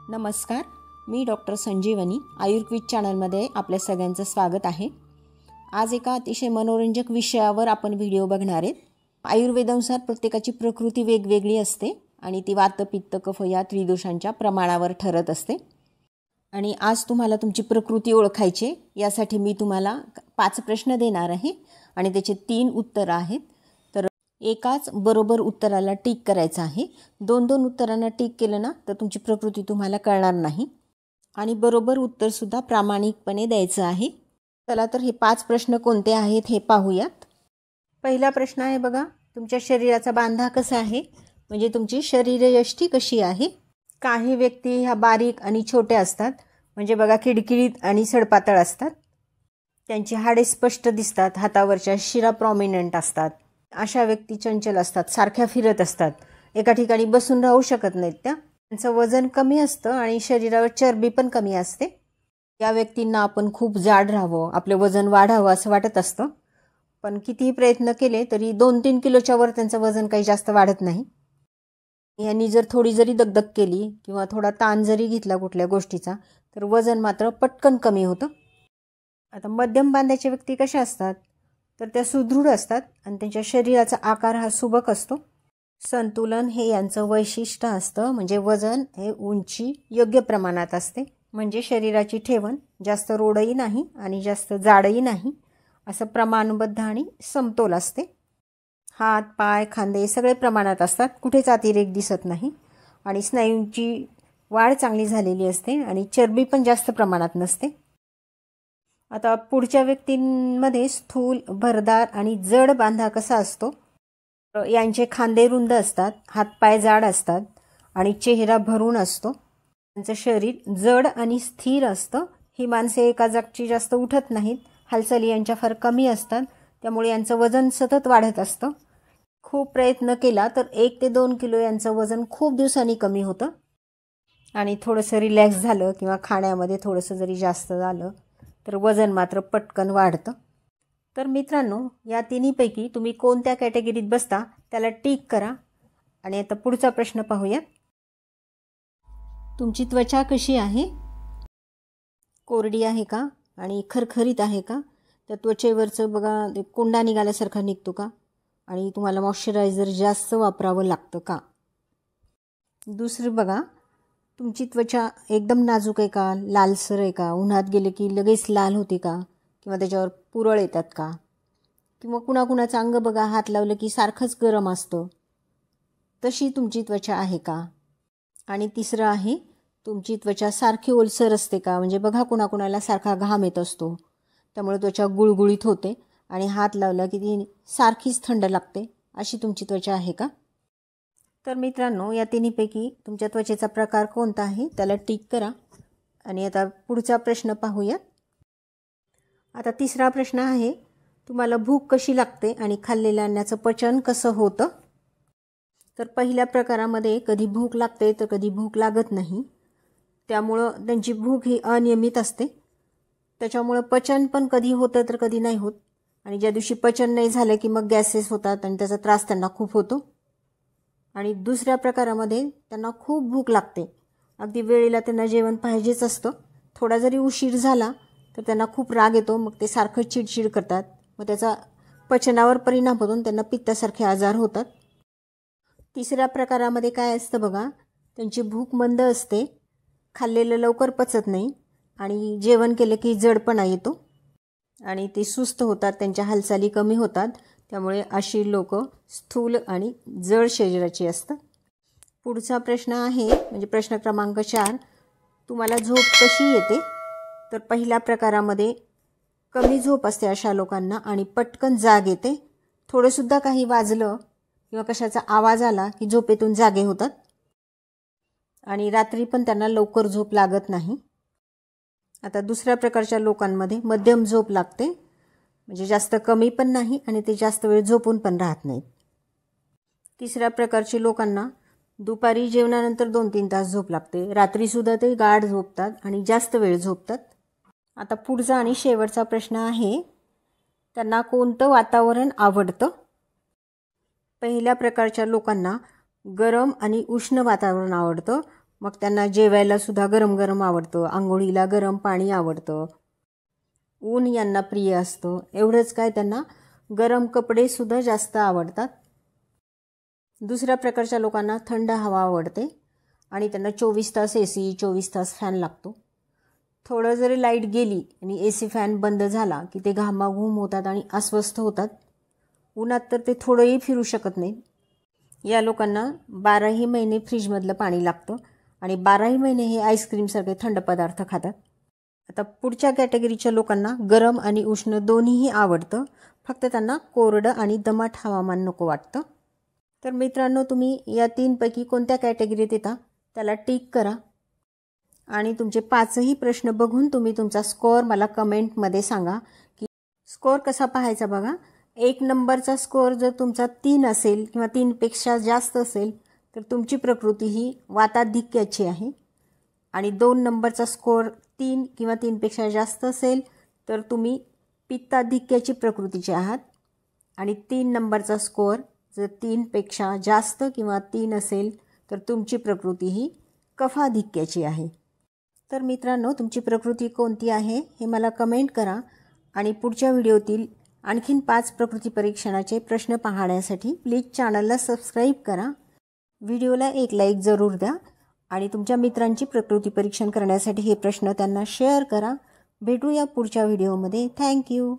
नमस्कार, मी डॉक्टर संजीवनी आयुर्वेद चॅनलमध्ये आपल्या सगळ्यांचं स्वागत आहे। आज एका अतिशय मनोरंजक विषयावर आपण व्हिडिओ बघणार आहोत। आयुर्वेदानुसार प्रत्येकाची प्रकृती वेगवेगळी असते आणि ती वात, पित्त, कफ या त्रिदोषांच्या प्रमाणावर ठरत असते। आणि आज तुम्हाला तुमची प्रकृती ओळखायची, यासाठी मी तुम्हाला 5 प्रश्न देणार आहे आणि त्याचे 3 उत्तर आहेत। तर एकाच बरोबर उत्तराला टिक करायचं आहे। 2-2 उत्तरांना टिक केलं ना तर तुमची प्रकृती तुम्हाला कळणार नाही आणि बरोबर उत्तर सुद्धा प्रामाणिकपणे द्यायचं आहे। चला तर हे 5 प्रश्न कोणते आहेत हे पाहूयात। पहिला प्रश्न आहे बघा, तुमच्या शरीराचा बांधा कसा आहे, म्हणजे तुमची शरीरयष्टी कशी आहे। काही व्यक्ती ह्या बारीक आणि छोट्या असतात, म्हणजे बघा किडकिडीत आणि सडपातळ असतात। त्यांची हाडे स्पष्ट दिसतात, हातावरच्या शिरा प्रॉमिनंट असतात। अशा व्यक्ती चंचल असतात, सारख्या फिरत असतात, एका ठिकाणी बसून राहू शकत नाहीत। त्यांचं वजन कमी असतं आणि शरीरावर चरबी पण कमी असते। या व्यक्तींना आपण खूप जाड राहावं, आपलं वजन वाढावं असं वाटत असतं, पण कितीही प्रयत्न केले तरी 2-3 किलोच्या वर त्यांचं वजन काही जास्त वाढत नाही। यांनी जर थोडी जरी दगदग केली किंवा थोडा ताण जरी घेतला कुठल्या गोष्टीचा तर वजन मात्र पटकन कमी होतं। आता मध्यम बांध्याच्या व्यक्ती कशा असतात, तर त्या सुदृढ असतात आणि त्यांच्या शरीराचा आकार हा सुबक असतो। संतुलन हे यांचं वैशिष्ट्य असतं, म्हणजे वजन हे उंची योग्य प्रमाणात असते, म्हणजे शरीराची ठेवण जास्त रोडही नाही आणि जास्त जाडही नाही, असं प्रमाणबद्ध आणि समतोल असते। हात, पाय, खांदे सगळे प्रमाणात असतात, कुठेच अतिरेक दिसत नाही आणि स्नायूंची वाढ चांगली झालेली असते आणि चरबी पण जास्त प्रमाणात नसते। आता पुढच्या व्यक्तींमध्ये स्थूल, भरदार आणि जड बांधा कसा असतो, यांचे खांदे रुंद असतात, हातपाय जाड असतात आणि चेहरा भरून असतो। त्यांचं शरीर जड आणि स्थिर असतं। ही माणसे एका जागची जास्त उठत नाहीत, हालचाली यांच्या फार कमी असतात, त्यामुळे यांचं वजन सतत वाढत असतं। खूप प्रयत्न केला तर 1 ते 2 किलो यांचं वजन खूप दिवसांनी कमी होतं आणि थोडंसं रिलॅक्स झालं किंवा खाण्यामध्ये थोडंसं जरी जास्त झालं तर वजन मात्र पटकन वाढतं। तर मित्रांनो, या तिन्हीपैकी तुम्ही कोणत्या कॅटेगरीत बसता त्याला टिक करा। आणि आता पुढचा प्रश्न पाहूया, तुमची त्वचा कशी आहे, कोरडी आहे का आणि खरखरीत आहे का, त्या त्वचेवरचं बघा ते कोंडा निघाल्यासारखा निघतो का आणि तुम्हाला मॉइश्चरायझर जास्त वापरावं लागतं का। दुसरं बघा, तुमची त्वचा एकदम नाजूक आहे का, लालसर आहे का, उन्हात गेले की लगेच लाल होते का किंवा त्याच्यावर पुरळ येतात का, किंवा कुणाकुणाचं अंग बघा हात लावलं की सारखंच गरम असतं, तशी तुमची त्वचा आहे का। आणि तिसरं आहे, तुमची त्वचा सारखी ओलसर असते का, म्हणजे बघा कुणाकुणाला सारखा घाम येत असतो, त्यामुळे त्वचा गुळगुळीत होते आणि हात लावला की ती सारखीच थंड लागते, अशी तुमची त्वचा आहे का। तर मित्रांनो, या तिन्हीपैकी तुमच्या त्वचेचा प्रकार कोणता आहे त्याला टिक करा। आणि आता पुढचा प्रश्न पाहूया। आता तिसरा प्रश्न आहे, तुम्हाला भूक कशी लागते आणि खाल्लेल्या अन्नाचं पचन कसं होतं। तर पहिल्या प्रकारामध्ये कधी भूक लागते तर कधी भूक लागत नाही, त्यामुळं त्यांची भूक ही अनियमित असते, त्याच्यामुळं पचन पण कधी होतं तर कधी नाही होत आणि ज्या दिवशी पचन नाही झालं की मग गॅसेस होतात आणि त्याचा त्रास त्यांना खूप होतो। आणि दुसऱ्या प्रकारामध्ये त्यांना खूप भूक लागते, अगदी वेळेला त्यांना जेवण पाहिजेच असतं, थोडा जरी उशीर झाला तर त्यांना खूप राग येतो, मग ते सारखं चिडचिड करतात, मग त्याचा पचनावर परिणाम होतो, त्यांना पित्तासारखे आजार होतात। तिसऱ्या प्रकारामध्ये काय असतं बघा, त्यांची भूक मंद असते, खाल्लेलं लवकर पचत नाही आणि जेवण केलं की जडपणा येतो आणि ते सुस्त होतात, त्यांच्या हालचाली कमी होतात, त्यामुळे अशी लोक स्थूल आणि जड शरीराची असतात। पुढचा प्रश्न आहे, म्हणजे प्रश्न क्रमांक 4, तुम्हाला झोप कशी येते। तर पहिल्या प्रकारामध्ये कमी झोप असते अशा लोकांना आणि पटकन जाग येते, थोडंसुद्धा काही वाजलं किंवा कशाचा आवाज आला की झोपेतून जागे होतात आणि रात्री पण त्यांना लवकर झोप लागत नाही। आता दुसऱ्या प्रकारच्या लोकांमध्ये मध्यम झोप लागते, म्हणजे जास्त कमी पण नाही आणि ते जास्त वेळ झोपून पण राहत नाहीत। तिसऱ्या प्रकारच्या लोकांना दुपारी जेवणानंतर 2-3 तास झोप लागते, रात्रीसुद्धा ते गाढ झोपतात आणि जास्त वेळ झोपतात। आता पुढचा आणि शेवटचा प्रश्न आहे, त्यांना कोणतं वातावरण आवडतं। पहिल्या प्रकारच्या लोकांना गरम आणि उष्ण वातावरण आवडतं, मग त्यांना जेवायला सुद्धा गरम गरम आवडतं, आंघोळीला गरम पाणी आवडतं, ऊन यांना प्रिय असतं. एवढंच काय, त्यांना गरम कपडे सुद्धा जास्त आवडतात. दुसऱ्या प्रकारच्या लोकांना थंड हवा आवडते आणि त्यांना 24 तास AC 24 तास फॅन लागतो. थोडं जरी लाईट गेली आणि AC फॅन बंद झाला की ते घामाघूम होतात आणि अस्वस्थ होतात. उन्हात तर ते थोडंही फिरू शकत नाहीत. या लोकांना 12ही महिने फ्रीजमधलं पाणी लागतं आणि 12ही महिने हे आईस्क्रीमसारखे थंड पदार्थ खातात. आता पुढच्या कॅटेगरीच्या लोकांना गरम आणि उष्ण दोन्हीही आवडतं, फक्त त्यांना कोरडं आणि दमट हवामान नको वाटतं. तर मित्रांनो, तुम्ही या 3पैकी कोणत्या कॅटेगरीत येता त्याला टिक करा आणि तुमचे 5ही प्रश्न बघून तुम्ही तुमचा स्कोअर मला कमेंटमध्ये सांगा. की स्कोअर कसा पाहायचा बघा. 1 नंबरचा स्कोअर जर तुमचा 3 असेल किंवा 3पेक्षा जास्त असेल तर तुमची प्रकृती ही वाताधिक्याची आहे. आणि 2 नंबरचा स्कोअर 3 किंवा 3पेक्षा जास्त असेल तर तुम्ही पित्ताधिक्याची प्रकृतीचे आहात. आणि 3 नंबरचा स्कोअर जर 3पेक्षा जास्त किंवा 3 असेल तर तुमची प्रकृती ही कफाधिक्याची आहे. तर मित्रांनो, तुमची प्रकृती कोणती आहे हे मला कमेंट करा आणि पुढच्या व्हिडिओतील आणखीन 5 प्रकृती परीक्षणाचे प्रश्न पाहण्यासाठी प्लीज चॅनलला सबस्क्राईब करा. व्हिडिओला एक लाईक जरूर द्या आणि तुमच्या मित्रांची प्रकृती परीक्षण करण्यासाठी हे प्रश्न त्यांना शेअर करा. भेटूया पुढच्या व्हिडिओमध्ये. थँक्यू.